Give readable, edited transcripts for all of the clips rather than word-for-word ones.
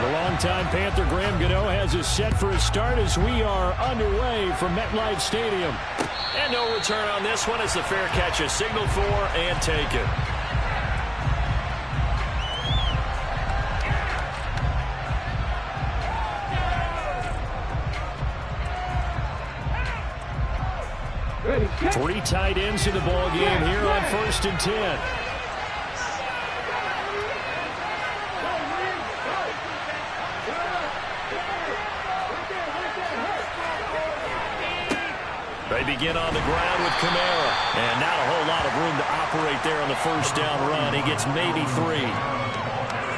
The longtime Panther Graham Gano has us set for a start as we are underway from MetLife Stadium. And no return on this one as the fair catch is signaled for and taken. Three tight ends in the ball game here on 1st and 10. They begin on the ground with Kamara. And not a whole lot of room to operate there on the first down run. He gets maybe 3.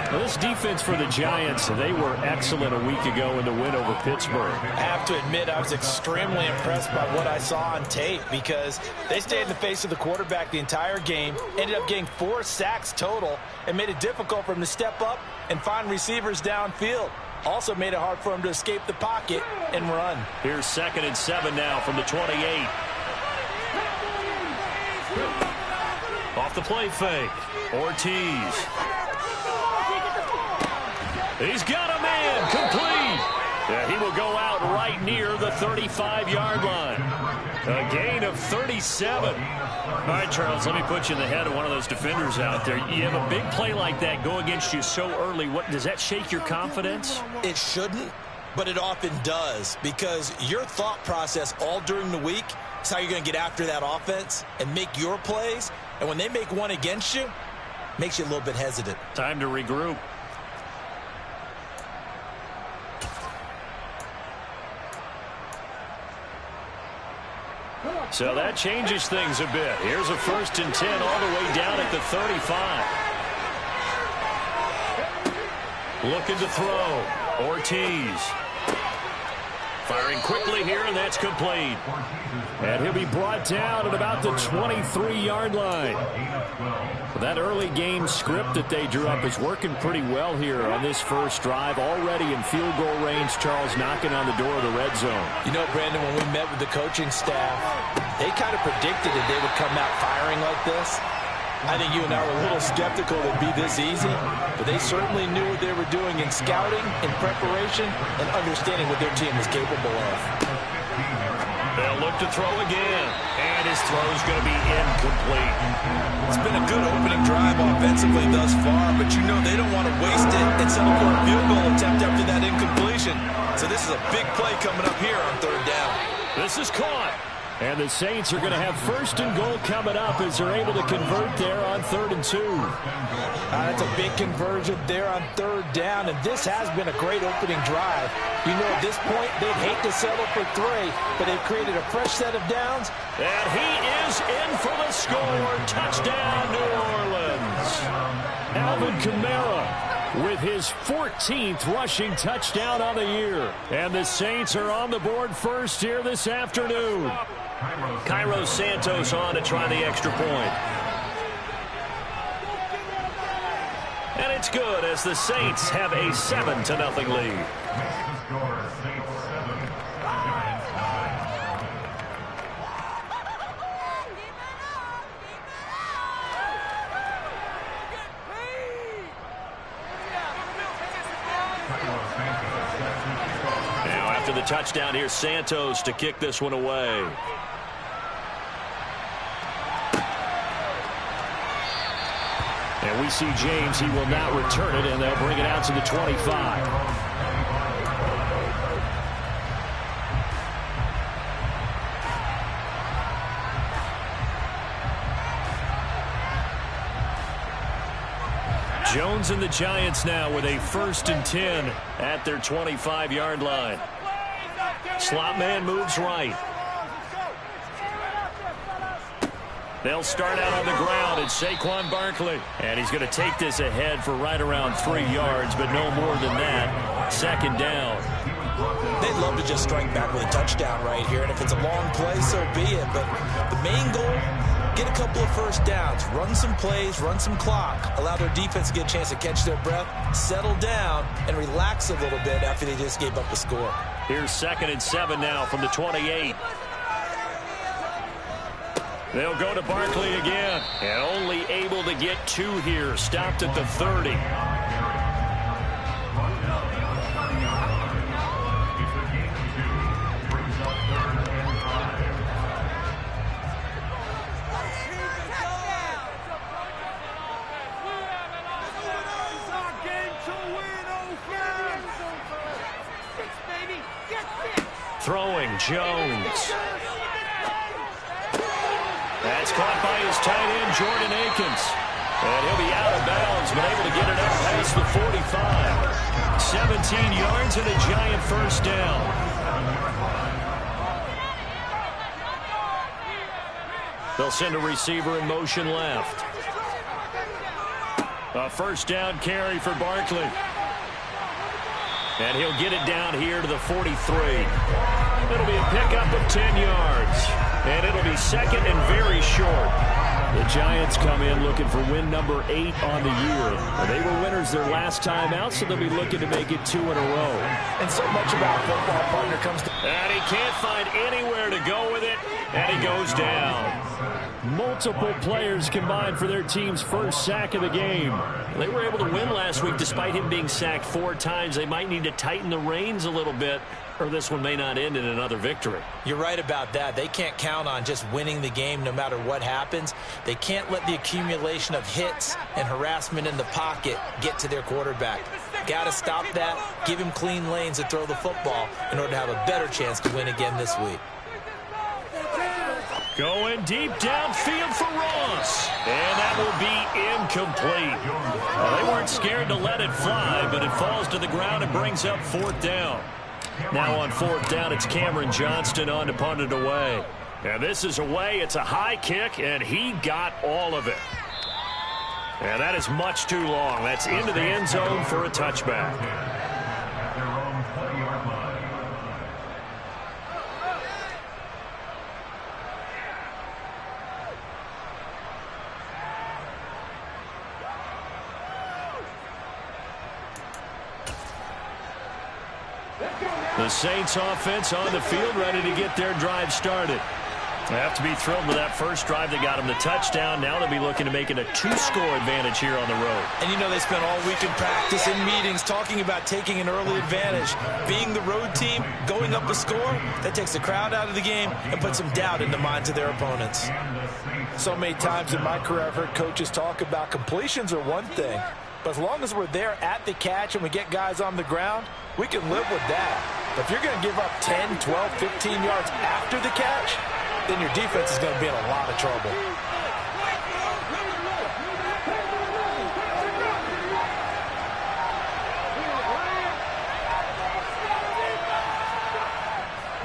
Well, this defense for the Giants, they were excellent a week ago in the win over Pittsburgh. I have to admit, I was extremely impressed by what I saw on tape because they stayed in the face of the quarterback the entire game, ended up getting 4 sacks total, and made it difficult for him to step up and find receivers downfield. Also made it hard for him to escape the pocket and run. Here's 2nd and 7 now from the 28. Off the play fake. Ortiz. He's got a man complete. Yeah, he will go out right near the 35-yard line. A gain of 37. All right, Charles, let me put you in the head of one of those defenders out there. You have a big play like that go against you so early. What does that shake your confidence? It shouldn't, but it often does because your thought process all during the week is how you're going to get after that offense and make your plays. And when they make one against you, it makes you a little bit hesitant. Time to regroup. So that changes things a bit. Here's a 1st and 10 all the way down at the 35. Looking to throw. Ortiz. Firing quickly here, and that's complete. And he'll be brought down at about the 23-yard line. Well, that early game script that they drew up is working pretty well here on this first drive. Already in field goal range, Charles knocking on the door of the red zone. You know, Brandon, when we met with the coaching staff, they kind of predicted that they would come out firing like this. I think you and I were a little skeptical it would be this easy, but they certainly knew what they were doing in scouting, in preparation, and understanding what their team was capable of. They'll look to throw again, and his throw's going to be incomplete. It's been a good opening drive offensively thus far, but you know they don't want to waste it and settle for a field goal attempt after that incompletion. So this is a big play coming up here on 3rd down. This is caught. And the Saints are going to have 1st and goal coming up as they're able to convert there on 3rd and 2. That's a big conversion there on 3rd down, and this has been a great opening drive. You know, at this point, they'd hate to settle for 3, but they've created a fresh set of downs. And he is in for the score. Touchdown, New Orleans. Alvin Kamara with his 14th rushing touchdown on the year. And the Saints are on the board first here this afternoon. Cairo Santos on to try the extra point. And it's good as the Saints have a 7-0 lead. Now after the touchdown, here's Santos to kick this one away. And we see James. He will not return it, and they'll bring it out to the 25. Jones and the Giants now with a 1st and 10 at their 25-yard line. Slot man moves right. They'll start out on the ground. It's Saquon Barkley. And he's going to take this ahead for right around 3 yards, but no more than that. 2nd down. They'd love to just strike back with a touchdown right here, and if it's a long play, so be it. But the main goal, get a couple of 1st downs, run some plays, run some clock, allow their defense to get a chance to catch their breath, settle down, and relax a little bit after they just gave up a score. Here's 2nd and 7 now from the 28. They'll go to Barkley again, and only able to get 2 here. Stopped at the 30. throwing, Jones. That's caught by his tight end, Jordan Akins. And he'll be out of bounds, but able to get it up past the 45. 17 yards and a giant first down. They'll send a receiver in motion left. A first down carry for Barkley. And he'll get it down here to the 43. It'll be a pickup of 10 yards. And it'll be second and very short. The Giants come in looking for win number 8 on the year. They were winners their last time out, so they'll be looking to make it 2 in a row. And so much about football, partner, comes to... And he can't find anywhere to go with it, and he goes down. Multiple players combined for their team's first sack of the game. They were able to win last week despite him being sacked 4 times. They might need to tighten the reins a little bit, or this one may not end in another victory. You're right about that. They can't count on just winning the game no matter what happens. They can't let the accumulation of hits and harassment in the pocket get to their quarterback. Got to stop that, give him clean lanes to throw the football in order to have a better chance to win again this week. Going deep downfield for Ross. And that will be incomplete. Well, they weren't scared to let it fly, but it falls to the ground and brings up 4th down. Now on 4th down, it's Cameron Johnston on to punt it away. And this is away. It's a high kick, and he got all of it. And that is much too long. That's into the end zone for a touchback. The Saints offense on the field, ready to get their drive started. They have to be thrilled with that first drive that got them the touchdown. Now they'll be looking to make it a 2-score advantage here on the road. And you know they spent all week in practice and meetings talking about taking an early advantage. Being the road team, going up a score, that takes the crowd out of the game and puts some doubt in the minds of their opponents. So many times in my career I've heard coaches talk about completions are one thing, but as long as we're there at the catch and we get guys on the ground, we can live with that. But if you're going to give up 10, 12, 15 yards after the catch, then your defense is going to be in a lot of trouble.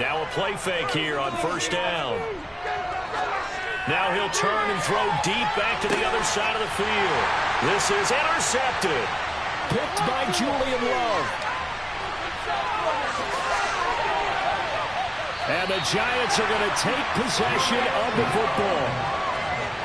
Now a play fake here on first down. Now he'll turn and throw deep back to the other side of the field. This is intercepted. Picked by Julian Love. And the Giants are going to take possession of the football.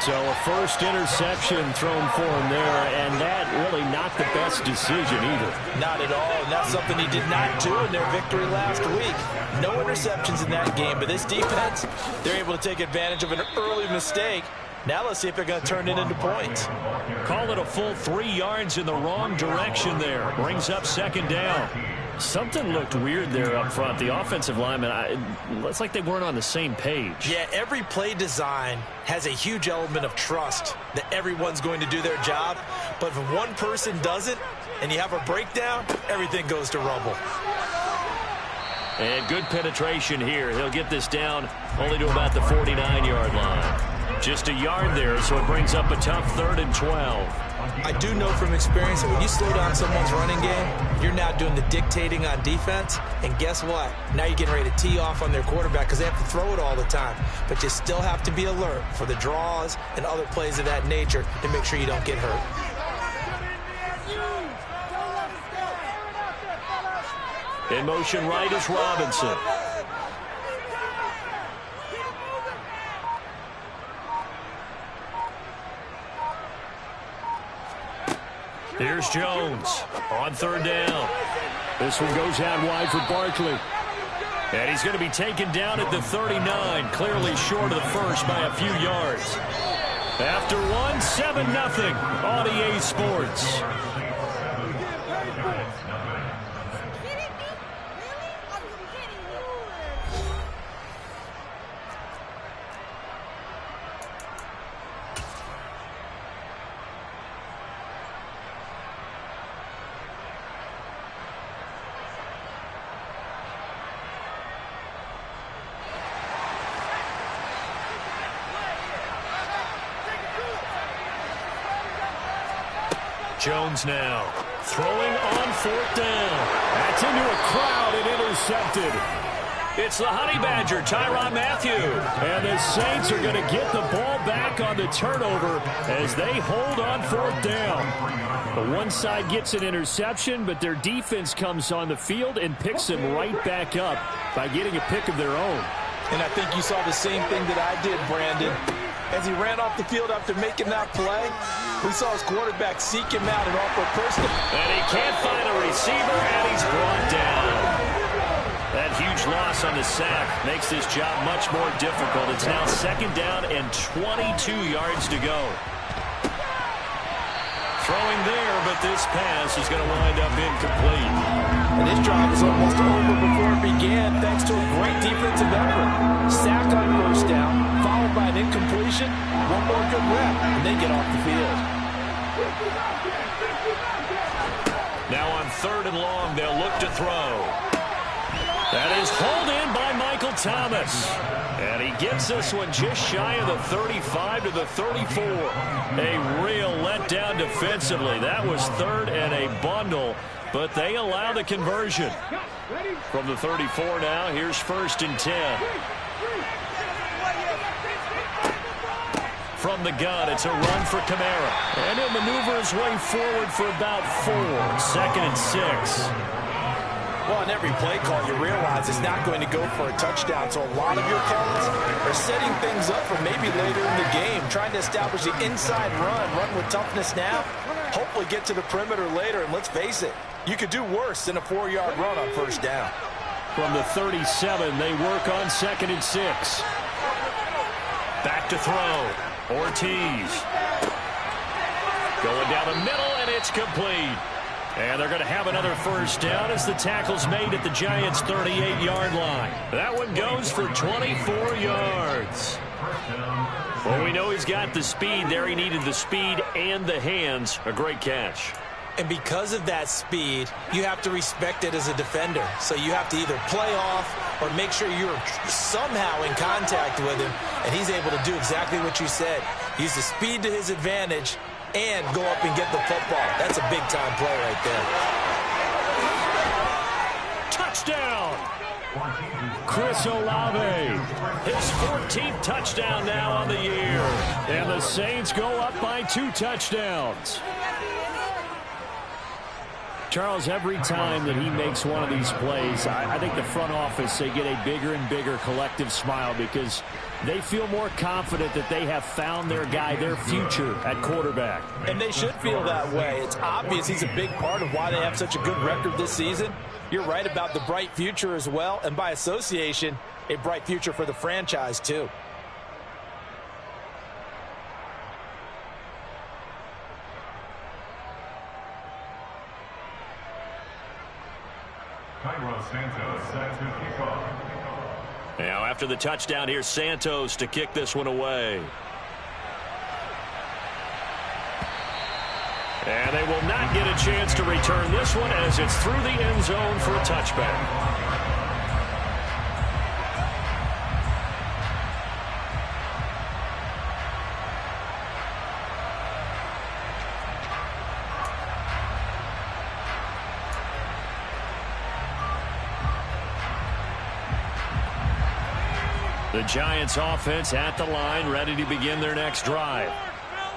So a first interception thrown for him there, and that really not the best decision either. Not at all, and that's something he did not do in their victory last week. No interceptions in that game, but this defense, they're able to take advantage of an early mistake. Now let's see if they're going to turn it into points. Call it a full 3 yards in the wrong direction there. Brings up second down. Something looked weird there up front. The offensive linemen, it's like they weren't on the same page. Yeah, every play design has a huge element of trust that everyone's going to do their job. But if one person doesn't and you have a breakdown, everything goes to rubble. And good penetration here. He'll get this down only to about the 49-yard line. Just a yard there, so it brings up a tough 3rd and 12. I do know from experience that when you slow down someone's running game, you're now doing the dictating on defense. And guess what? Now you're getting ready to tee off on their quarterback because they have to throw it all the time. But you still have to be alert for the draws and other plays of that nature to make sure you don't get hurt. In motion right is Robinson. Here's Jones on 3rd down. This one goes out wide for Barkley. And he's going to be taken down at the 39, clearly short of the first by a few yards. After one, 7-0 on EA Sports. Jones now throwing on 4th down. That's into a crowd and intercepted. It's the Honey Badger, Tyrann Mathieu. And the Saints are going to get the ball back on the turnover as they hold on 4th down. The one side gets an interception, but their defense comes on the field and picks them right back up by getting a pick of their own. And I think you saw the same thing that I did, Brandon. As he ran off the field after making that play, we saw his quarterback seek him out and offer a personal. And he can't find a receiver, and he's brought down. That huge loss on the sack makes this job much more difficult. It's now 2nd down and 22 yards to go. Throwing there, but this pass is going to wind up incomplete. And this drive is almost over before it began, thanks to a great defensive effort. Sack on 1st down, followed by an incompletion, one more good rep, and they get off the field. Now on 3rd and long, they'll look to throw. That is hauled in by Michael Thomas. And he gets this one just shy of the 35 to the 34. A real letdown defensively. That was 3rd and a bundle, but they allow the conversion. From the 34 now, here's 1st and 10. From the gun, it's a run for Kamara. And he'll maneuver his way forward for about 4. 2nd and 6. Well, in every play call, you realize it's not going to go for a touchdown. So a lot of your calls are setting things up for maybe later in the game, trying to establish the inside run with toughness now, hopefully get to the perimeter later. And let's face it, you could do worse than a 4-yard run on 1st down. From the 37, they work on 2nd and 6. Back to throw. Ortiz. Going down the middle, and it's complete. And they're going to have another 1st down as the tackle's made at the Giants' 38-yard line. That one goes for 24 yards. Well, we know he's got the speed there. He needed the speed and the hands. A great catch. And because of that speed, you have to respect it as a defender. So you have to either play off or make sure you're somehow in contact with him. And he's able to do exactly what you said. Use the speed to his advantage and go up and get the football. That's a big-time play right there. Touchdown! Chris Olave. His 14th touchdown now on the year. And the Saints go up by 2 touchdowns. Charles, every time that he makes one of these plays, I think the front office, they get a bigger and bigger collective smile because they feel more confident that they have found their guy, their future at quarterback. And they should feel that way. It's obvious he's a big part of why they have such a good record this season. You're right about the bright future as well, and by association, a bright future for the franchise too. Now after the touchdown, here's Santos to kick this one away. And they will not get a chance to return this one as it's through the end zone for a touchback. The Giants offense at the line, ready to begin their next drive.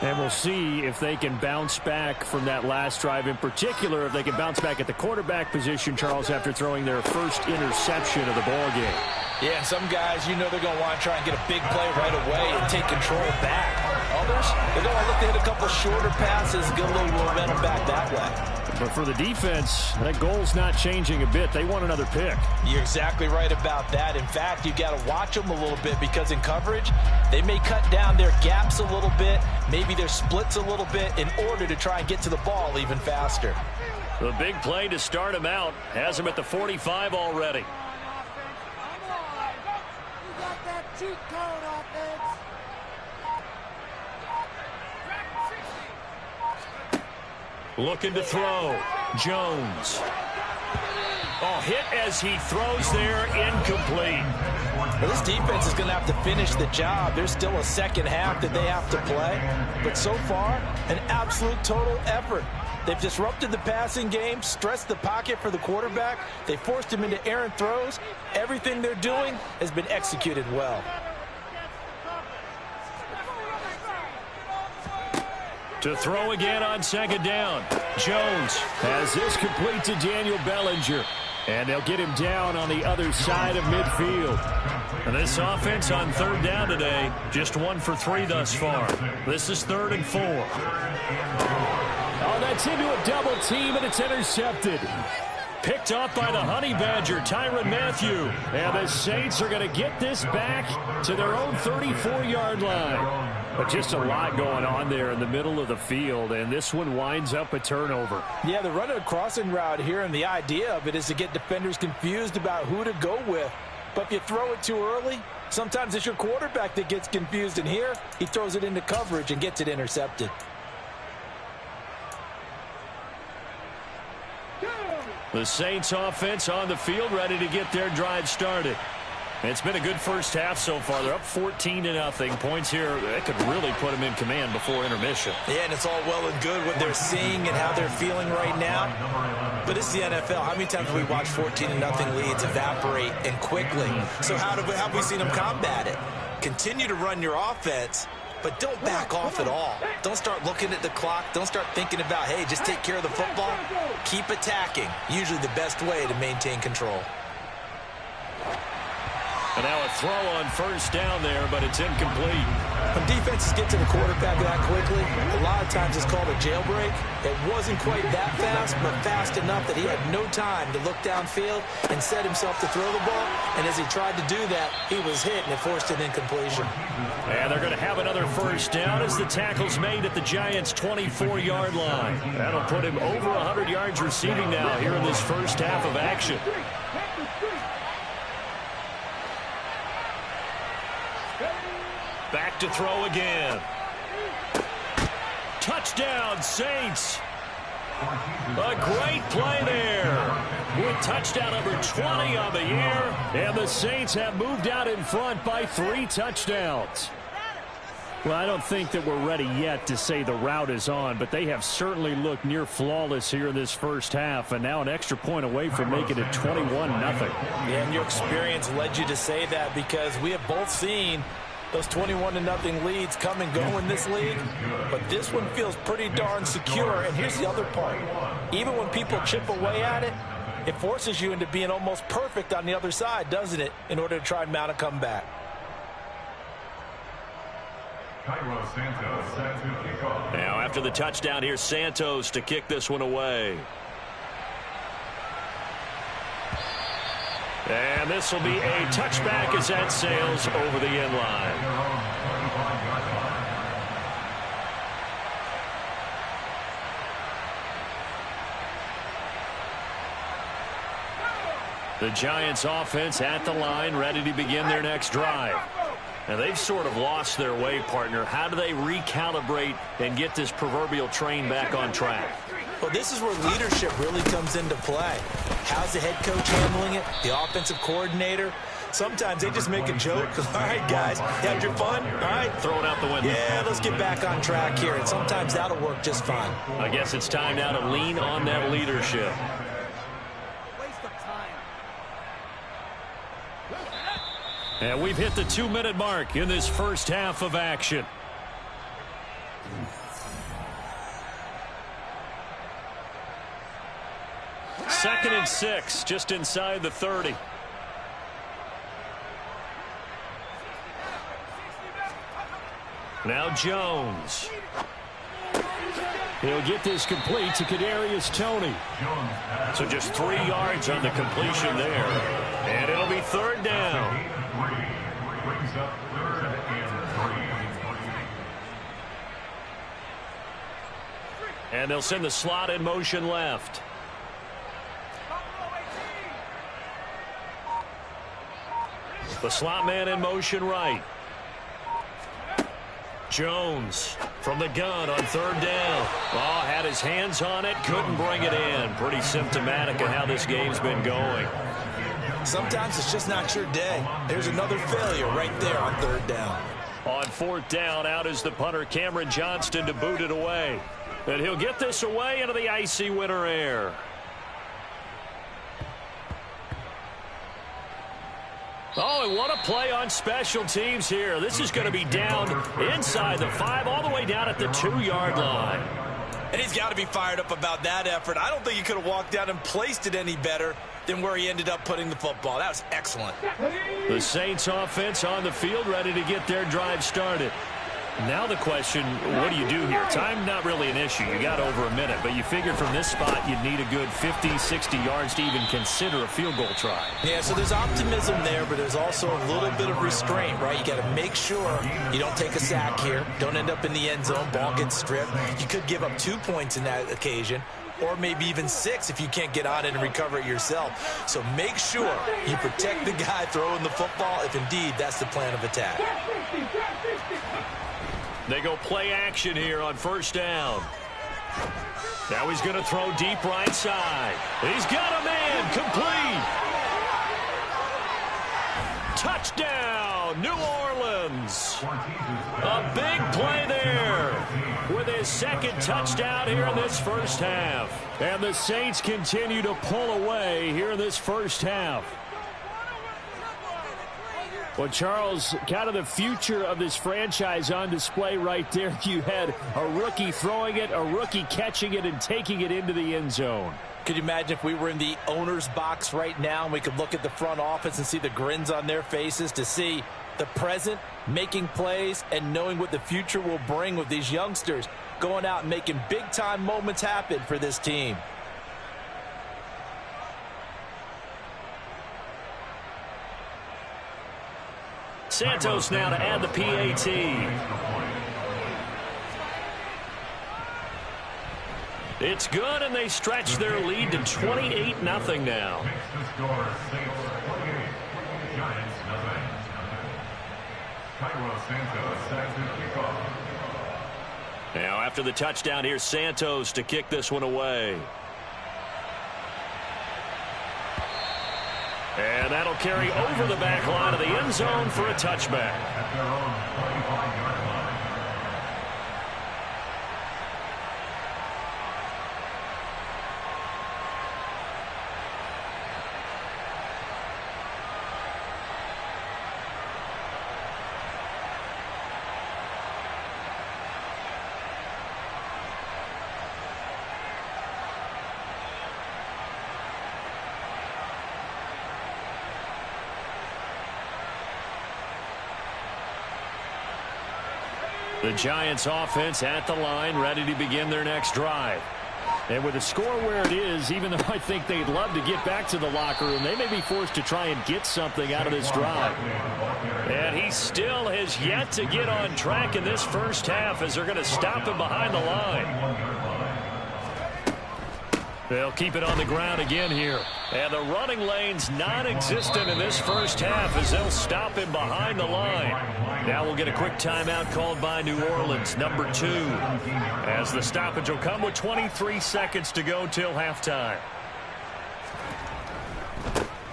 And we'll see if they can bounce back from that last drive, in particular if they can bounce back at the quarterback position, Charles, after throwing their first interception of the ball game. Yeah, and some guys, you know they're going to want to try and get a big play right away and take control back. Others, they're going to look to hit a couple shorter passes, get a little momentum back that way. But for the defense, that goal's not changing a bit. They want another pick. You're exactly right about that. In fact, you got to watch them a little bit because in coverage, they may cut down their gaps a little bit, maybe their splits a little bit in order to try and get to the ball even faster. The big play to start him out has him at the 45 already. Looking to throw. Jones. Oh, hit as he throws there, incomplete. Well, this defense is going to have to finish the job. There's still a second half that they have to play. But so far, an absolute total effort. They've disrupted the passing game, stressed the pocket for the quarterback. They forced him into errant throws. Everything they're doing has been executed well. To throw again on second down. Jones has this complete to Daniel Bellinger. And they'll get him down on the other side of midfield. And this offense on third down today, just 1 for 3 thus far. This is 3rd and 4. Oh, that's into a double team, and it's intercepted. Picked off by the Honey Badger, Tyrann Mathieu. And the Saints are going to get this back to their own 34-yard line. But just a lot going on there in the middle of the field, and this one winds up a turnover. Yeah, they're running a crossing route here, and the idea of it is to get defenders confused about who to go with. But if you throw it too early, sometimes it's your quarterback that gets confused, and here he throws it into coverage and gets it intercepted. The Saints offense on the field, ready to get their drive started. It's been a good first half so far. They're up 14-0. Points here, that could really put them in command before intermission. Yeah, and it's all well and good what they're seeing and how they're feeling right now. But it's the NFL. How many times have we watched 14-0 leads evaporate and quickly? So how have we seen them combat it? Continue to run your offense, but don't back off at all. Don't start looking at the clock. Don't start thinking about, hey, just take care of the football. Keep attacking. Usually the best way to maintain control. And now a throw on first down there, but it's incomplete. When defenses get to the quarterback that quickly, a lot of times it's called a jailbreak. It wasn't quite that fast, but fast enough that he had no time to look downfield and set himself to throw the ball. And as he tried to do that, he was hit, and it forced an incompletion. And they're going to have another first down as the tackle's made at the Giants' 24-yard line. That'll put him over 100 yards receiving now here in this first half of action. Back to throw again. Touchdown, Saints. A great play there. With touchdown number 20 on the year. And the Saints have moved out in front by 3 touchdowns. Well, I don't think that we're ready yet to say the route is on, but they have certainly looked near flawless here in this first half, and now an extra point away from making it 21-0. Yeah, and your experience led you to say that, because we have both seen those 21-0 leads come and go in this league, but this one feels pretty darn secure. And here's the other part. Even when people chip away at it, it forces you into being almost perfect on the other side, doesn't it, in order to try and mount a comeback. Now after the touchdown, here's Santos to kick this one away. And this will be a touchback as that sails over the end line. The Giants offense at the line, ready to begin their next drive. Now they've sort of lost their way, partner. How do they recalibrate and get this proverbial train back on track? Well, this is where leadership really comes into play. How's the head coach handling it? The offensive coordinator? Sometimes they just make a joke. All right, guys, had your fun? All right. Throw it out the window. Yeah, let's get back on track here. And sometimes that'll work just fine. I guess it's time now to lean on that leadership. And we've hit the 2-minute mark in this first half of action. Second and 6, just inside the 30. Now Jones. He'll get this complete to Kadarius Toney. So just 3 yards on the completion there. And it'll be third down. And they'll send the slot in motion left. The slot man in motion right. Jones from the gun on third down. Oh, had his hands on it, couldn't bring it in. Pretty symptomatic of how this game's been going. Sometimes it's just not your day. There's another failure right there on third down. On fourth down, out is the punter, Cameron Johnston, to boot it away. And he'll get this away into the icy winter air. Oh, and what a play on special teams here. This is going to be down inside the 5, all the way down at the 2-yard line. And he's got to be fired up about that effort. I don't think he could have walked down and placed it any better than where he ended up putting the football. That was excellent. The Saints offense on the field, ready to get their drive started. Now the question, what do you do here? Time not really an issue. You got over a minute, but you figured from this spot you'd need a good 50, 60 yards to even consider a field goal try. Yeah, so there's optimism there, but there's also a little bit of restraint, right? You got to make sure you don't take a sack here. Don't end up in the end zone. Ball gets stripped. You could give up 2 points in that occasion, or maybe even 6 if you can't get on it and recover it yourself. So make sure you protect the guy throwing the football if indeed that's the plan of attack. They go play action here on first down. Now he's going to throw deep right side. He's got a man, complete. Touchdown, New Orleans. A big play there with his second touchdown here in this first half. And the Saints continue to pull away here in this first half. Well, Charles, kind of the future of this franchise on display right there. You had a rookie throwing it, a rookie catching it, and taking it into the end zone. Could you imagine if we were in the owner's box right now and we could look at the front office and see the grins on their faces, to see the present making plays and knowing what the future will bring with these youngsters going out and making big-time moments happen for this team. Santos now to add the PAT. It's good, and they stretch their lead to 28-0 now. Now after the touchdown, here's Santos to kick this one away. And that'll carry over the back line of the end zone for a touchback. The Giants offense at the line, ready to begin their next drive. And with the score where it is, even though I think they'd love to get back to the locker room, they may be forced to try and get something out of this drive. And he still has yet to get on track in this first half as they're going to stop him behind the line. They'll keep it on the ground again here. And the running lane's non-existent in this first half as they'll stop him behind the line. Now we'll get a quick timeout called by New Orleans, number 2. As the stoppage will come with 23 seconds to go till halftime.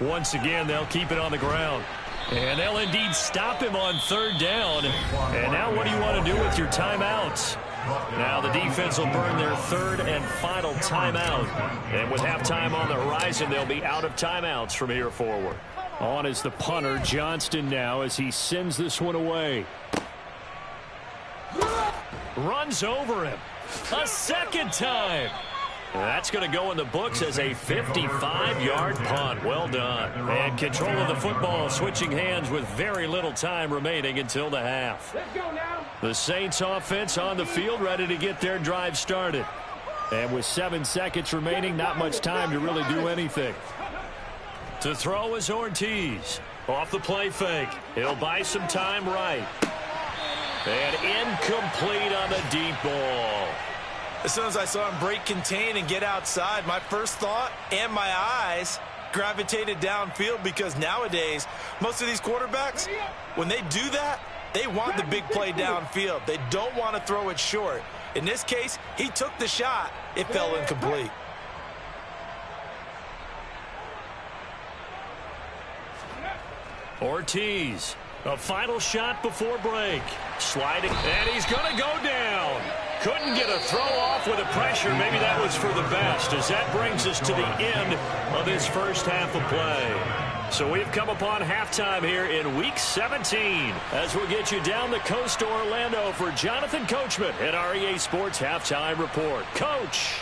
Once again, they'll keep it on the ground. And they'll indeed stop him on third down. And now what do you want to do with your timeouts? Now the defense will burn their third and final timeout. And with halftime on the horizon, they'll be out of timeouts from here forward. On is the punter, Johnston, now as he sends this one away. Runs over him a second time. And that's going to go in the books as a 55-yard punt. Well done. And control of the football switching hands with very little time remaining until the half. Let's go now. The Saints offense on the field ready to get their drive started. And with 7 seconds remaining, not much time to really do anything. To throw is Ortiz. Off the play fake. He'll buy some time right. And incomplete on the deep ball. As soon as I saw him break contain and get outside, my first thought and my eyes gravitated downfield, because nowadays, most of these quarterbacks, when they do that, they want the big play downfield. They don't want to throw it short. In this case, he took the shot. It fell incomplete. Ortiz, a final shot before break. Sliding, and he's going to go down. Couldn't get a throw off with the pressure. Maybe that was for the best, as that brings us to the end of this first half of play. So we've come upon halftime here in Week 17, as we'll get you down the coast to Orlando for Jonathan Coachman at our EA Sports Halftime Report. Coach.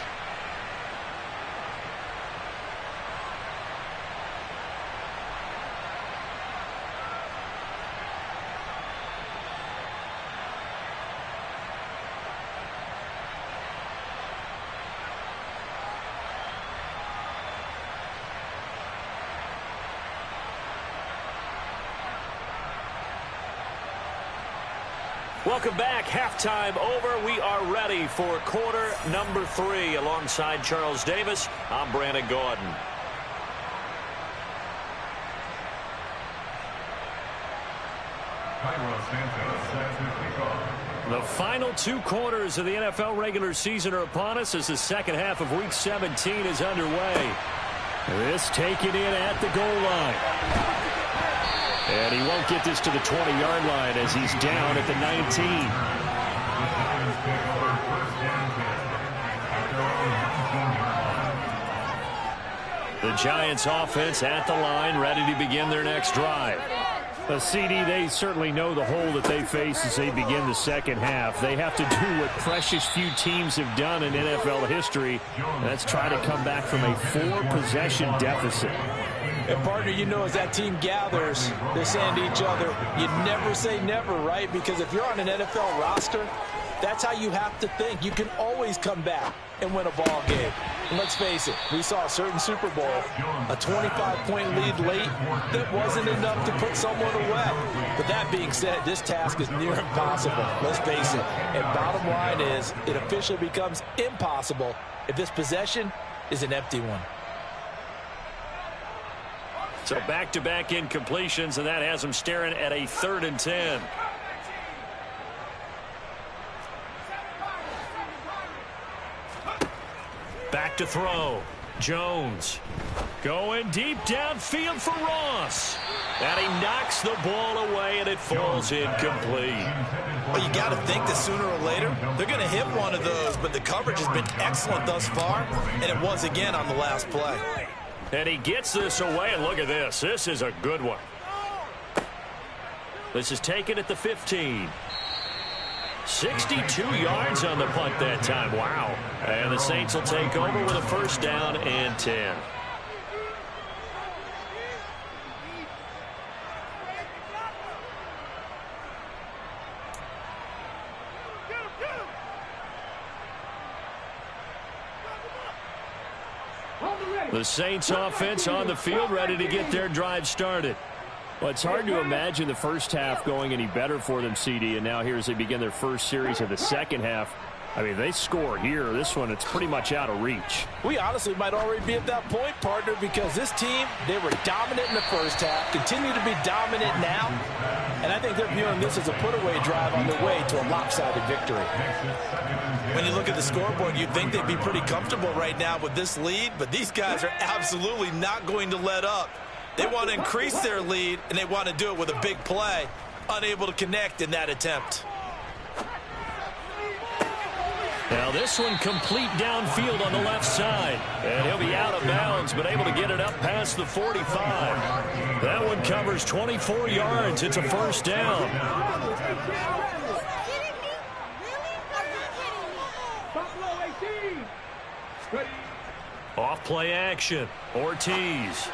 Welcome back. Halftime over. We are ready for quarter number 3. Alongside Charles Davis, I'm Brandon Gordon. The final 2 quarters of the NFL regular season are upon us as the second half of Week 17 is underway. This taken in at the goal line. And he won't get this to the 20-yard line as he's down at the 19. The Giants offense at the line, ready to begin their next drive. CD, they certainly know the hole that they face as they begin the second half. They have to do what precious few teams have done in NFL history. That's try to come back from a 4-possession deficit. And, partner, you know, as that team gathers, they're saying to each other, you never say never, right? Because if you're on an NFL roster, that's how you have to think. You can always come back and win a ball game. And let's face it, we saw a certain Super Bowl, a 25-point lead late that wasn't enough to put someone away. But that being said, this task is near impossible. Let's face it. And bottom line is, it officially becomes impossible if this possession is an empty one. So back-to-back incompletions, and that has them staring at a 3rd and 10. Back to throw. Jones going deep downfield for Ross. And he knocks the ball away, and it falls incomplete. Well, you got to think that sooner or later they're going to hit one of those, but the coverage has been excellent thus far, and it was again on the last play. And he gets this away, and look at this. This is a good one. This is taken at the 15. 62 yards on the punt that time. Wow. And the Saints will take over with a 1st down and 10. The Saints offense on the field, ready to get their drive started. Well, it's hard to imagine the first half going any better for them, CD, and now here as they begin their first series of the second half. I mean, they score here. This one, it's pretty much out of reach. We honestly might already be at that point, partner, because this team, they were dominant in the first half, continue to be dominant now, and I think they're viewing this as a put-away drive on their way to a lopsided victory. When you look at the scoreboard, you'd think they'd be pretty comfortable right now with this lead, but these guys are absolutely not going to let up. They want to increase their lead, and they want to do it with a big play, unable to connect in that attempt. Now this one complete downfield on the left side. And he'll be out of bounds, but able to get it up past the 45. That one covers 24 yards. It's a 1st down. Off play action. Ortiz.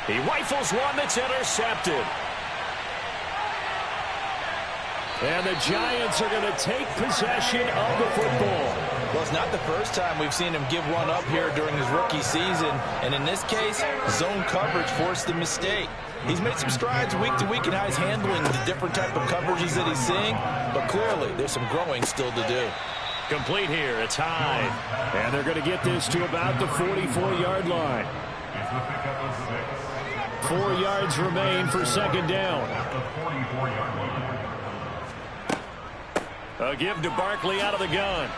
He rifles one that's intercepted. And the Giants are going to take possession of the football. Well, it's not the first time we've seen him give one up here during his rookie season. And in this case, zone coverage forced the mistake. He's made some strides week to week in how he's handling the different type of coverages that he's seeing. But clearly, there's some growing still to do. Complete here. It's high. And they're going to get this to about the 44-yard line. 4 yards remain for 2nd down. A give to Barkley out of the gun.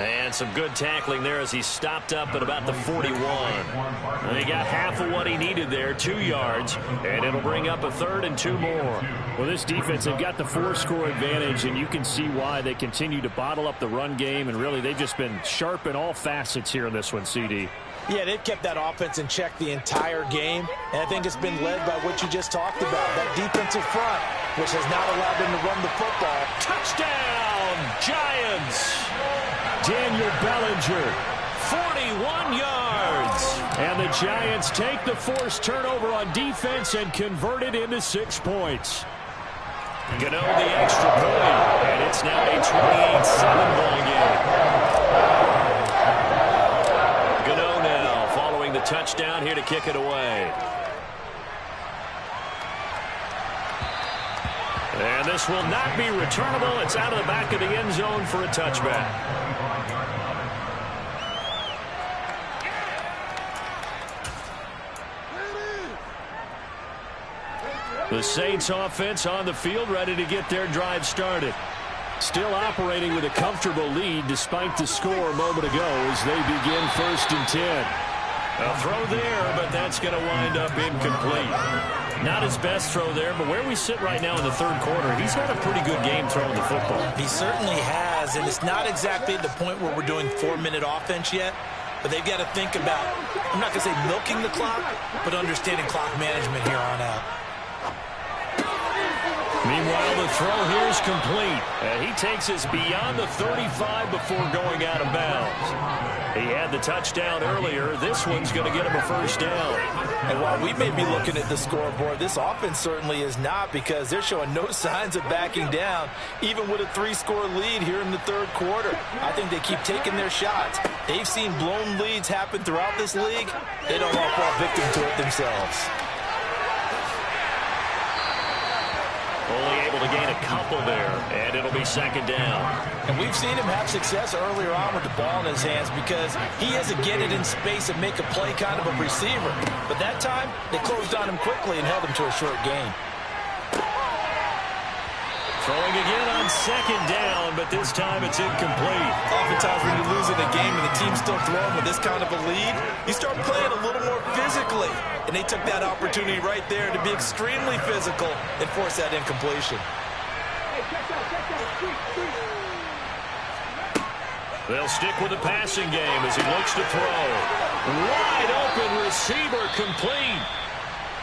And some good tackling there as he stopped up at about the 41. And he got half of what he needed there, 2 yards, and it'll bring up a 3rd and 2 more. Well, this defense, they've got the 4-score advantage, and you can see why they continue to bottle up the run game, and really they've just been sharp in all facets here in this one, CD. Yeah, they've kept that offense in check the entire game, and I think it's been led by what you just talked about, that defensive front, which has not allowed them to run the football. Touchdown, Giants! Daniel Bellinger, 41 yards. and the Giants take the forced turnover on defense and convert it into 6 points. Gano the extra point, and it's now a 28-7 ball game. Gano now following the touchdown here to kick it away. And this will not be returnable. It's out of the back of the end zone for a touchback. The Saints offense on the field, ready to get their drive started. Still operating with a comfortable lead despite the score a moment ago as they begin 1st and 10. A throw there, but that's going to wind up incomplete. Not his best throw there, but where we sit right now in the 3rd quarter, he's had a pretty good game throwing the football. He certainly has, and it's not exactly at the point where we're doing 4-minute offense yet, but they've got to think about, I'm not going to say milking the clock, but understanding clock management here on out. Meanwhile, the throw here is complete. And he takes us beyond the 35 before going out of bounds. He had the touchdown earlier. This one's going to get him a 1st down. And while we may be looking at the scoreboard, this offense certainly is not, because they're showing no signs of backing down, even with a 3-score lead here in the 3rd quarter. I think they keep taking their shots. They've seen blown leads happen throughout this league. They don't want to fall victim to it themselves. Only able to gain a couple there, and it'll be 2nd down. And we've seen him have success earlier on with the ball in his hands because he has to get it in space and make a play kind of a receiver. But that time, they closed on him quickly and held him to a short gain. Throwing again on 2nd down, but this time it's incomplete. Oftentimes when you lose in a game and the team's still throwing with this kind of a lead, you start playing a little more physically. And they took that opportunity right there to be extremely physical and force that incompletion. They'll stick with the passing game as he looks to throw. Wide open receiver, complete.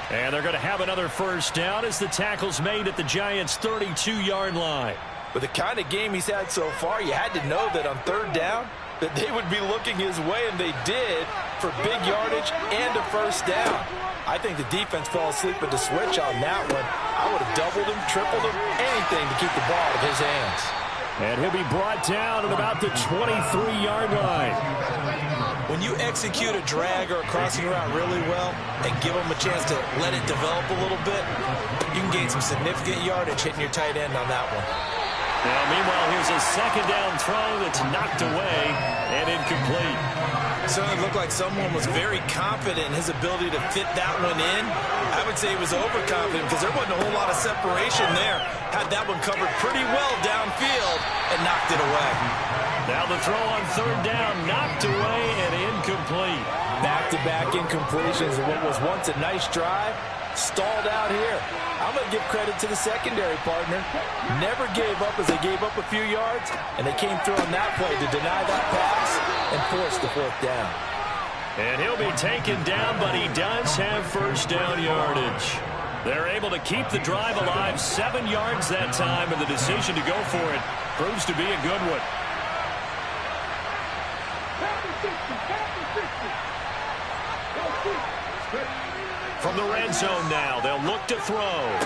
And they're going to have another 1st down as the tackle's made at the Giants' 32-yard line. With the kind of game he's had so far, you had to know that on 3rd down, that they would be looking his way, and they did, for big yardage and a 1st down. I think the defense fell asleep at the switch on that one. I would have doubled him, tripled him, anything to keep the ball out of his hands. And he'll be brought down at about the 23-yard line. When you execute a drag or a crossing route really well and give them a chance to let it develop a little bit, you can gain some significant yardage hitting your tight end on that one. Now, meanwhile, here's a 2nd down throw that's knocked away and incomplete. Certainly looked like someone was very confident in his ability to fit that one in. I would say he was overconfident because there wasn't a whole lot of separation there. Had that one covered pretty well downfield and knocked it away. Now the throw on 3rd down, knocked away and incomplete. Back-to-back incompletions of what was once a nice drive, stalled out here. I'm going to give credit to the secondary partner. Never gave up as they gave up a few yards, and they came through on that play to deny that pass and force the 4th down. And he'll be taken down, but he does have 1st down yardage. They're able to keep the drive alive, 7 yards that time, and the decision to go for it proves to be a good one. From the red zone now, they'll look to throw.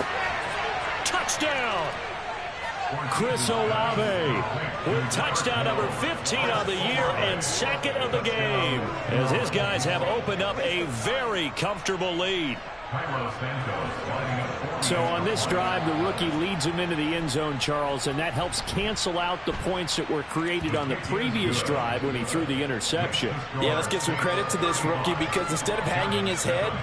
Touchdown! Chris Olave with touchdown number 15 on the year and 2nd of the game, as his guys have opened up a very comfortable lead. So on this drive, the rookie leads him into the end zone, Charles, and that helps cancel out the points that were created on the previous drive when he threw the interception. Yeah, let's give some credit to this rookie because instead of hanging his head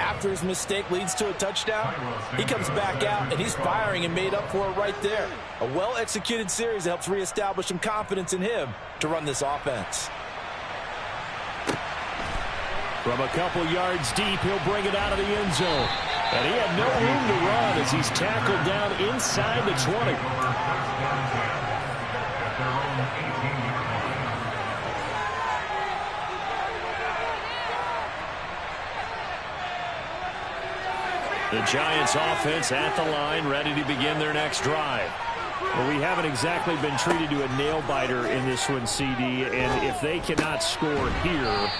after his mistake leads to a touchdown, he comes back out, and he's firing and made up for it right there. A well-executed series that helps reestablish some confidence in him to run this offense. From a couple yards deep, he'll bring it out of the end zone. And he had no room to run as he's tackled down inside the 20. The Giants offense at the line, ready to begin their next drive. Well, we haven't exactly been treated to a nail-biter in this one, CD, and if they cannot score here,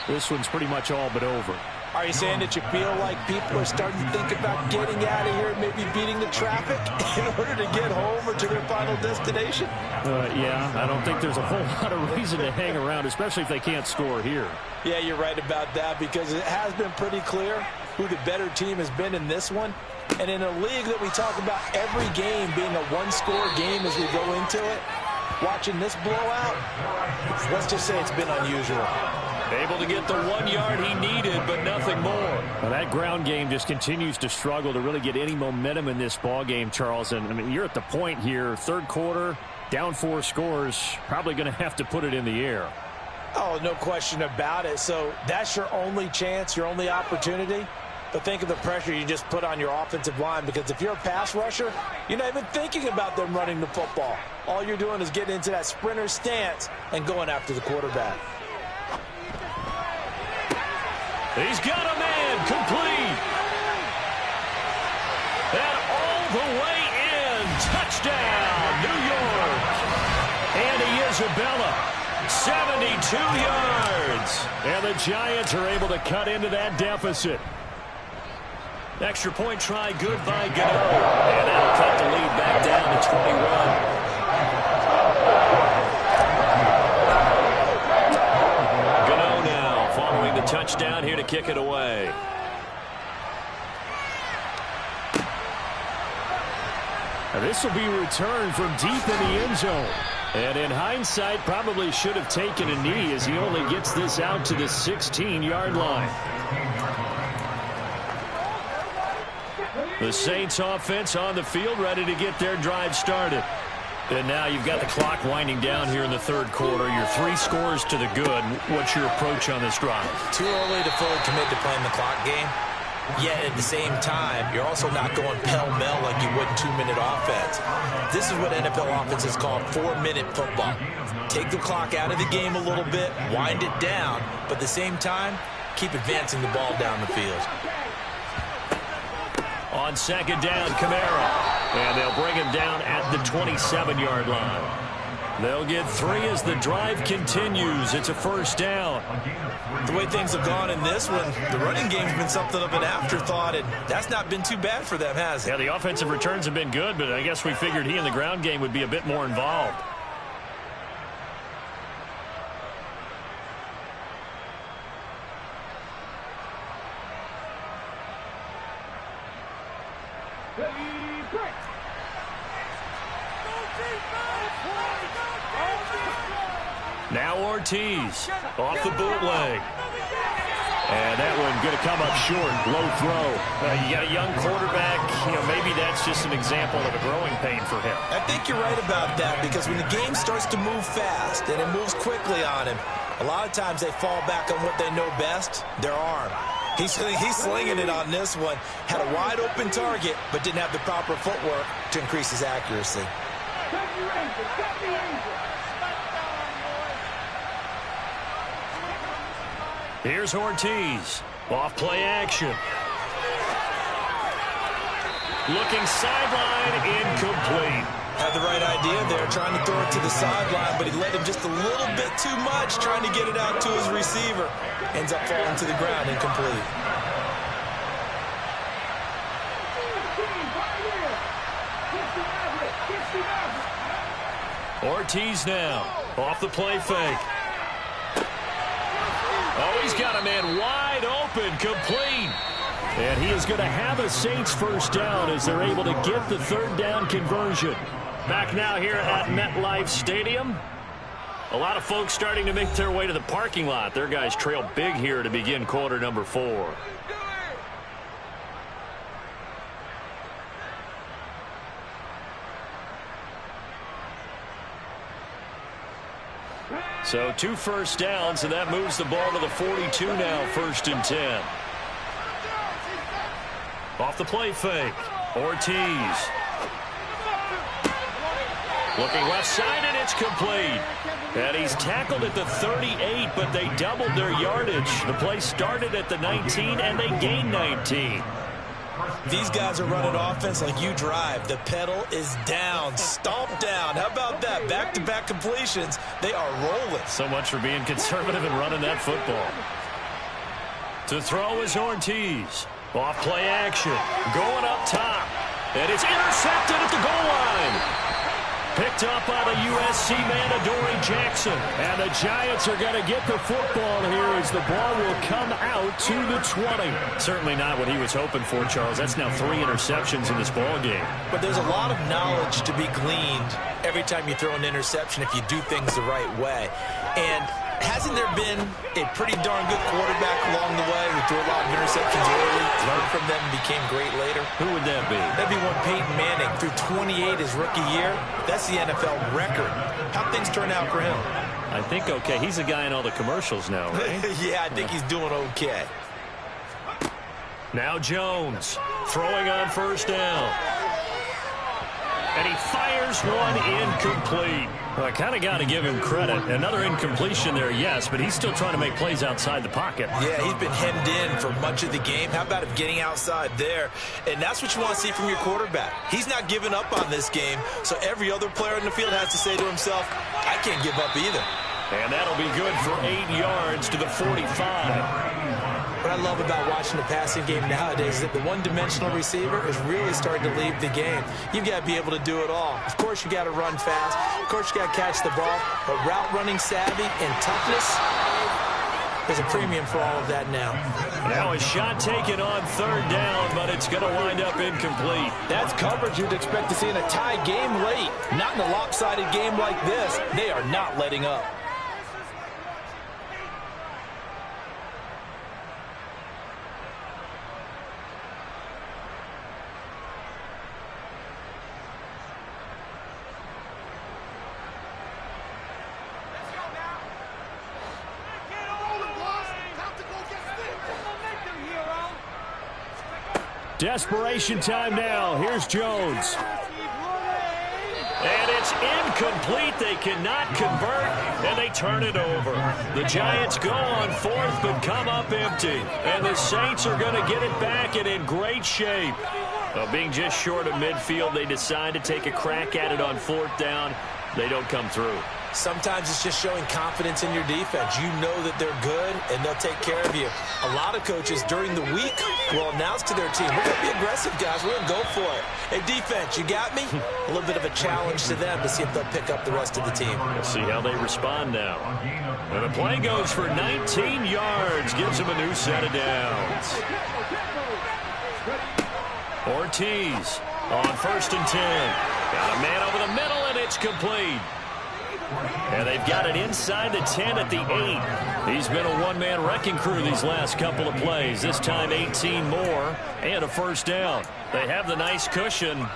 this one's pretty much all but over. Are you saying that you feel like people are starting to think about getting out of here and maybe beating the traffic in order to get home or to their final destination? Yeah, I don't think there's a whole lot of reason to hang around, especially if they can't score here. Yeah, you're right about that, because it has been pretty clear who the better team has been in this one. And in a league that we talk about every game being a one-score game as we go into it, watching this blowout, let's just say it's been unusual. Able to get the 1 yard he needed, but nothing more. Well, that ground game just continues to struggle to really get any momentum in this ball game, Charles. And I mean, you're at the point here, third quarter, down 4 scores, probably going to have to put it in the air. Oh, no question about it. So that's your only chance, your only opportunity. But think of the pressure you just put on your offensive line, because if you're a pass rusher, you're not even thinking about them running the football. All you're doing is getting into that sprinter stance and going after the quarterback. He's got a man, complete. And all the way in, touchdown, New York. Andy Isabella, 72 yards. And the Giants are able to cut into that deficit. Extra point try, good by Gano. And that'll cut the lead back down to 21. The touchdown here to kick it away. Now this will be returned from deep in the end zone. And in hindsight, probably should have taken a knee as he only gets this out to the 16-yard line. The Saints offense on the field, ready to get their drive started. And now you've got the clock winding down here in the third quarter. You're 3 scores to the good. What's your approach on this drive? Too early to fully commit to playing the clock game. Yet at the same time, you're also not going pell-mell like you would in 2-minute offense. This is what NFL offenses call 4-minute football. Take the clock out of the game a little bit, wind it down, but at the same time, keep advancing the ball down the field. On second down, Kamara. And they'll bring him down at the 27-yard line. They'll get 3 as the drive continues. It's a first down. The way things have gone in this one, the running game's been something of an afterthought, and that's not been too bad for them, has it? Yeah, the offensive returns have been good, but I guess we figured he in the ground game would be a bit more involved. Now Ortiz off the bootleg. And that one going to come up short. Low throw. You got a young quarterback. You know, maybe that's just an example of a growing pain for him. I think you're right about that, because when the game starts to move fast and it moves quickly on him, a lot of times they fall back on what they know best, their arm. He's slinging it on this one. Had a wide open target, but didn't have the proper footwork to increase his accuracy. Here's Ortiz. Off play action. Looking sideline, incomplete. Had the right idea there, trying to throw it to the sideline, but he led him just a little bit too much, trying to get it out to his receiver. Ends up falling to the ground, incomplete. Ortiz now, off the play fake. Oh, he's got a man wide open, complete. And he is going to have a Saints first down as they're able to get the third down conversion. Back now here at MetLife Stadium. A lot of folks starting to make their way to the parking lot. Their guys trail big here to begin quarter number 4. So 2 first downs, and that moves the ball to the 42 now, 1st and 10. Off the play fake. Ortiz. Looking left side, and it's complete. And he's tackled at the 38, but they doubled their yardage. The play started at the 19, and they gained 19. These guys are running offense like you drive. The pedal is down, stomp down. How about that? Back-to-back completions. They are rolling. So much for being conservative and running that football. To throw is Ortiz. Off play action. Going up top. And it's intercepted at the goal line. Picked up by the USC man, Adoree Jackson. And the Giants are going to get the football here as the ball will come out to the 20. Certainly not what he was hoping for, Charles. That's now 3 interceptions in this ball game. But there's a lot of knowledge to be gleaned every time you throw an interception if you do things the right way. And hasn't there been a pretty darn good quarterback along the way who threw a lot of interceptions early, learned from them, and became great later? Who would that be? That'd be one Peyton Manning. Threw 28 his rookie year. That's the NFL record. How'd things turn out for him? I think okay. He's a guy in all the commercials now, right? Yeah, I think he's doing okay. Now Jones throwing on 1st down. And he fires one incomplete. Well, I kind of got to give him credit. Another incompletion there, yes, but he's still trying to make plays outside the pocket. Yeah, he's been hemmed in for much of the game. How about him getting outside there? And that's what you want to see from your quarterback. He's not giving up on this game, so every other player in the field has to say to himself, I can't give up either. And that'll be good for 8 yards to the 45. What I love about watching the passing game nowadays is that the one-dimensional receiver is really starting to leave the game. You've got to be able to do it all. Of course, you got to run fast. Of course, you got to catch the ball. But route running savvy and toughness, there's a premium for all of that now. Now a shot taken on 3rd down, but it's going to wind up incomplete. That's coverage you'd expect to see in a tie game late. Not in a lopsided game like this. They are not letting up. Desperation time now. Here's Jones. And it's incomplete. They cannot convert, and they turn it over. The Giants go on 4th, but come up empty. And the Saints are going to get it back and in great shape. Well, being just short of midfield, they decide to take a crack at it on 4th down. They don't come through. Sometimes it's just showing confidence in your defense. You know that they're good, and they'll take care of you. A lot of coaches during the week will announce to their team, we're going to be aggressive, guys. We're going to go for it. Hey, defense, you got me? A little bit of a challenge to them to see if they'll pick up the rest of the team. We'll see how they respond now. And the play goes for 19 yards. Gives them a new set of downs. Ortiz on 1st and 10. Got a man over the middle, and it's complete. And they've got it inside the 10 at the 8. He's been a one-man wrecking crew these last couple of plays. This time 18 more and a 1st down. They have the nice cushion.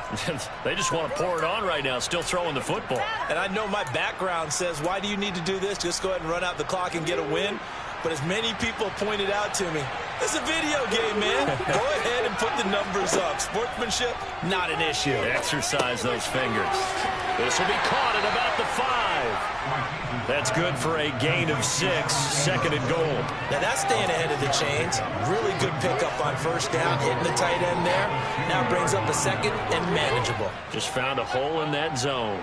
They just want to pour it on right now, still throwing the football. And I know my background says, why do you need to do this? Just go ahead and run out the clock and get a win. But as many people pointed out to me, it's a video game, man. Go ahead and put the numbers up. Sportsmanship, not an issue. Exercise those fingers. This will be caught at about the 5. That's good for a gain of 6, 2nd and goal. Now that's staying ahead of the chains. Really good pickup on 1st down, hitting the tight end there. Now brings up a 2nd and manageable. Just found a hole in that zone.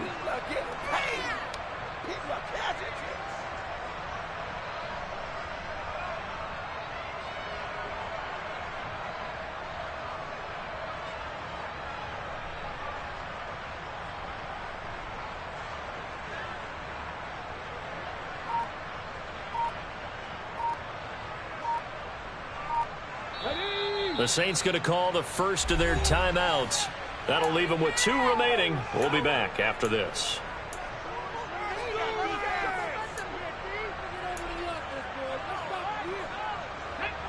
The Saints going to call the first of their timeouts. That'll leave them with 2 remaining. We'll be back after this.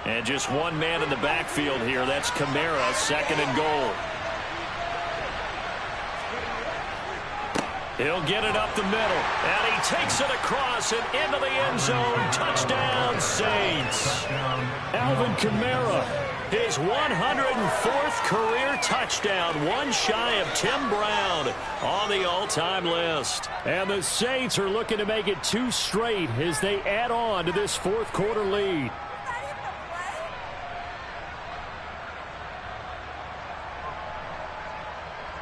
And just one man in the backfield here. That's Kamara, 2nd and goal. He'll get it up the middle, and he takes it across and into the end zone. Touchdown, Saints. Alvin Kamara, his 104th career touchdown, one shy of Tim Brown on the all-time list. And the Saints are looking to make it 2 straight as they add on to this fourth quarter lead.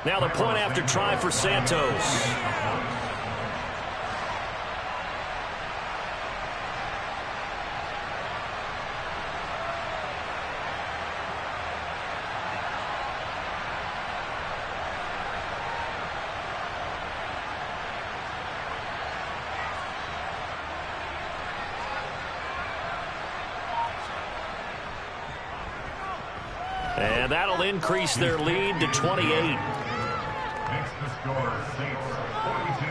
Now the point after try for Santos. And that'll increase their lead to 28. Makes the score Saints 42,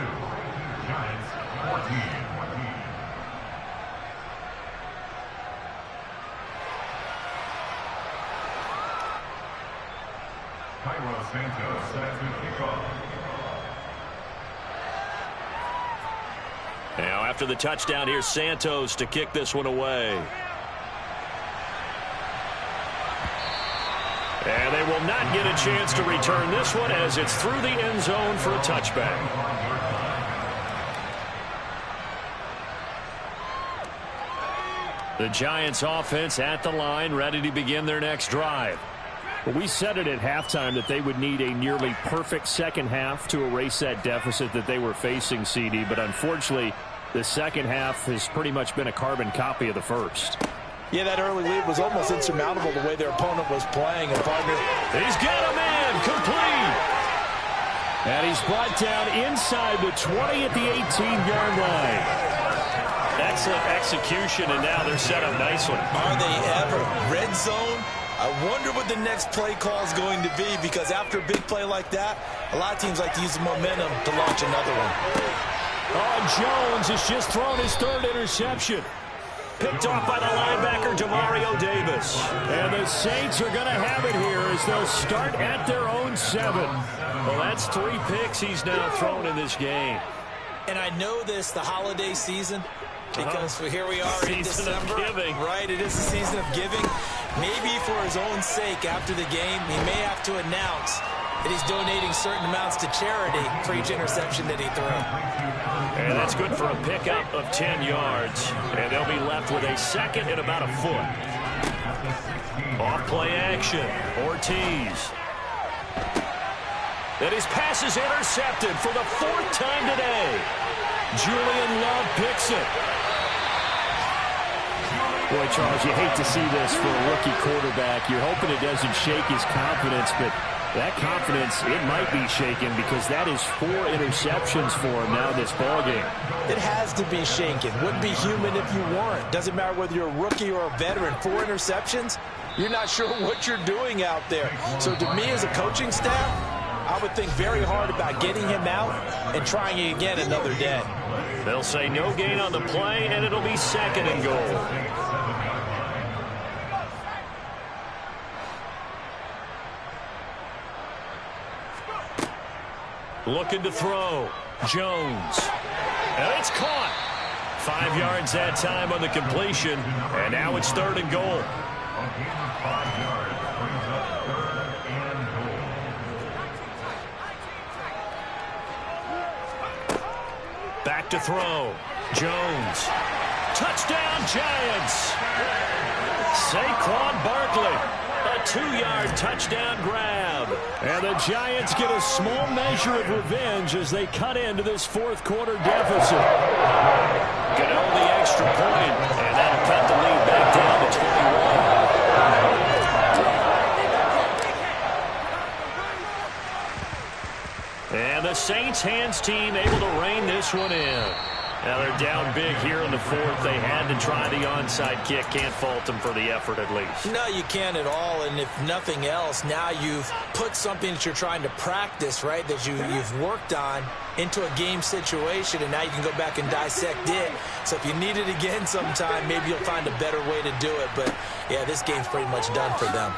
Giants 14. Cairo Santos set to kick off. Now after the touchdown, here's Santos to kick this one away. And they will not get a chance to return this one as it's through the end zone for a touchback. The Giants offense at the line, ready to begin their next drive. Well, we said it at halftime that they would need a nearly perfect second half to erase that deficit that they were facing, CD. But unfortunately, the second half has pretty much been a carbon copy of the first. Yeah, that early lead was almost insurmountable the way their opponent was playing. And partner, he's got a man complete. And he's brought down inside the 20 at the 18-yard line. Excellent execution, and now they're set up nicely. Are they ever? Red zone? I wonder what the next play call is going to be, because after a big play like that, a lot of teams like to use the momentum to launch another one. Oh, Jones has just thrown his 3rd interception. Picked off by the linebacker, Demario Davis. And the Saints are going to have it here as they'll start at their own 7. Well, that's 3 picks he's now thrown in this game. And I know this, the holiday season, because here we are in December. Giving. Right, it is the season of giving. Maybe for his own sake after the game, he may have to announce that he's donating certain amounts to charity for each interception that he threw. And that's good for a pickup of 10 yards. And they'll be left with a 2nd and about a foot. Off play action. Ortiz. And his pass is intercepted for the 4th time today. Julian Love picks it. Boy, Charles, you hate to see this for a rookie quarterback. You're hoping it doesn't shake his confidence, but that confidence, it might be shaken because that is 4 interceptions for him now in this ballgame. It has to be shaken. Wouldn't be human if you weren't. Doesn't matter whether you're a rookie or a veteran. 4 interceptions, you're not sure what you're doing out there. So to me as a coaching staff, I would think very hard about getting him out and trying it again another day. They'll say no gain on the play, and it'll be 2nd and goal. Looking to throw. Jones. And it's caught. 5 yards that time on the completion. And now it's 3rd and goal. Back to throw. Jones. Touchdown, Giants. Saquon Barkley. A 2-yard touchdown grab. And the Giants get a small measure of revenge as they cut into this 4th quarter deficit. Goodell the extra point, and that'll cut the lead back down to 21. And the Saints hands team able to rein this one in. Now they're down big here in the 4th. They had to try the onside kick. Can't fault them for the effort at least. No, you can't at all. And if nothing else, now you've put something that you're trying to practice, right, that you've worked on into a game situation, and now you can go back and dissect it. So if you need it again sometime, maybe you'll find a better way to do it. But, yeah, this game's pretty much done for them.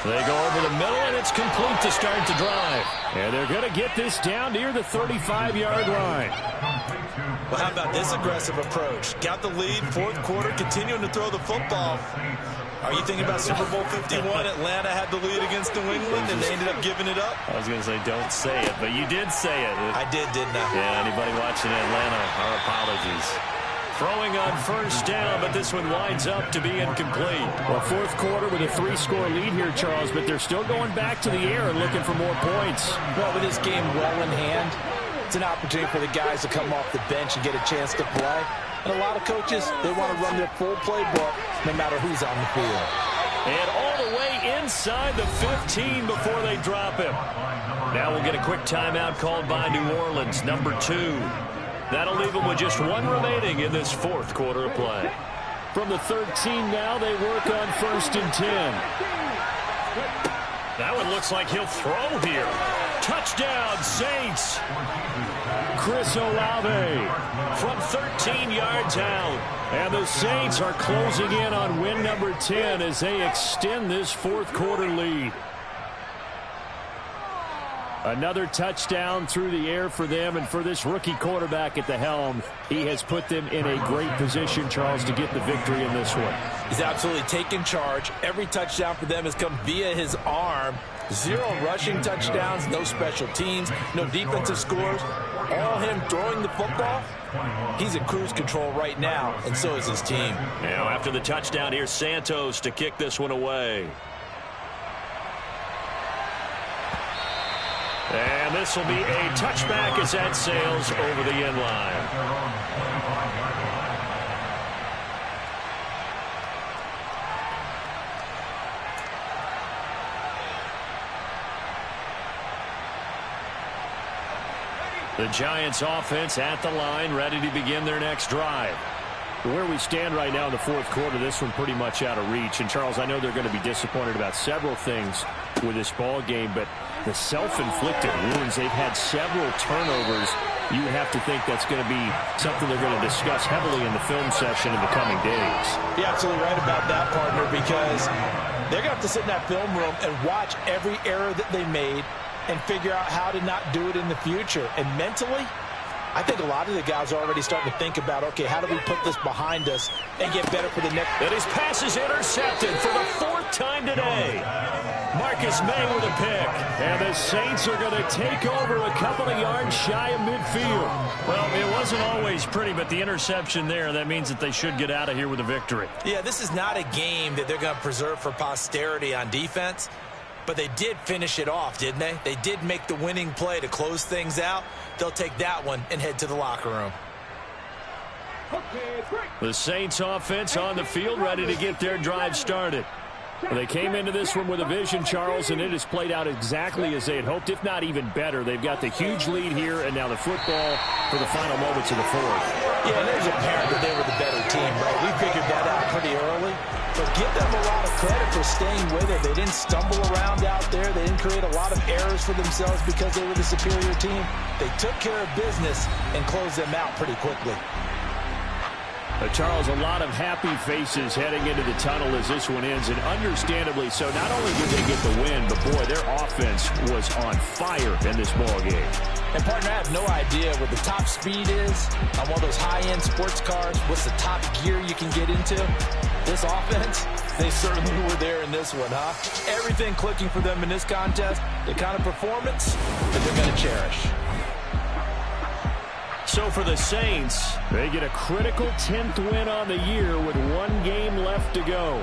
They go over the middle, and it's complete to start the drive. And they're going to get this down near the 35-yard line. Well, how about this aggressive approach? Got the lead, fourth quarter, continuing to throw the football. Are you thinking about Super Bowl 51? Atlanta had the lead against New England, and they ended up giving it up? I was going to say don't say it, but you did say it. I did, didn't I? Yeah, anybody watching Atlanta, our apologies. Throwing on first down, but this one winds up to be incomplete. Well, fourth quarter with a 3-score lead here, Charles, but they're still going back to the air and looking for more points. Well, with this game well in hand, it's an opportunity for the guys to come off the bench and get a chance to play. And a lot of coaches, they want to run their full playbook no matter who's on the field. And all the way inside the 15 before they drop him. Now we'll get a quick timeout called by New Orleans, number 2. That'll leave them with just one remaining in this fourth quarter of play. From the 13 now, they work on first and 10. That one looks like he'll throw here. Touchdown, Saints. Chris Olave from 13 yards out. And the Saints are closing in on win number 10 as they extend this fourth quarter lead. Another touchdown through the air for them, and for this rookie quarterback at the helm, he has put them in a great position, Charles, to get the victory in this one. He's absolutely taken charge. Every touchdown for them has come via his arm. 0 rushing touchdowns, no special teams, no defensive scores. All him throwing the football. He's in cruise control right now, and so is his team. Now, after the touchdown, here's Santos to kick this one away. And this will be a touchback as that sails over the end line. The Giants offense at the line, ready to begin their next drive. Where we stand right now in the fourth quarter, this one pretty much out of reach. And, Charles, I know they're going to be disappointed about several things with this ball game, but the self-inflicted wounds, they've had several turnovers. You would have to think that's going to be something they're going to discuss heavily in the film session in the coming days. You're absolutely right about that, partner, because they're going to have to sit in that film room and watch every error that they made and figure out how to not do it in the future. And mentally, I think a lot of the guys are already starting to think about, okay, how do we put this behind us and get better for the next... And his pass is intercepted for the 4th time today. Marcus May with a pick. And the Saints are going to take over a couple of yards shy of midfield. Well, it wasn't always pretty, but the interception there, that means that they should get out of here with a victory. Yeah, this is not a game that they're going to preserve for posterity on defense. But they did finish it off, didn't they? They did make the winning play to close things out. They'll take that one and head to the locker room. The Saints offense on the field, ready to get their drive started. They came into this one with a vision, Charles, and it has played out exactly as they had hoped, if not even better. They've got the huge lead here, and now the football for the final moments of the fourth. Yeah, and it was apparent that they were the better team, right? We figured that out pretty early. But give them a lot of credit for staying with it. They didn't stumble around out there. They didn't create a lot of errors for themselves because they were the superior team. They took care of business and closed them out pretty quickly. Charles, a lot of happy faces heading into the tunnel as this one ends, and understandably so. Not only did they get the win, but, boy, their offense was on fire in this ball game. And, partner, I have no idea what the top speed is on one of those high-end sports cars. What's the top gear you can get into? This offense, they certainly were there in this one, huh? Everything clicking for them in this contest, the kind of performance that they're going to cherish. So for the Saints, they get a critical 10th win on the year with 1 game left to go.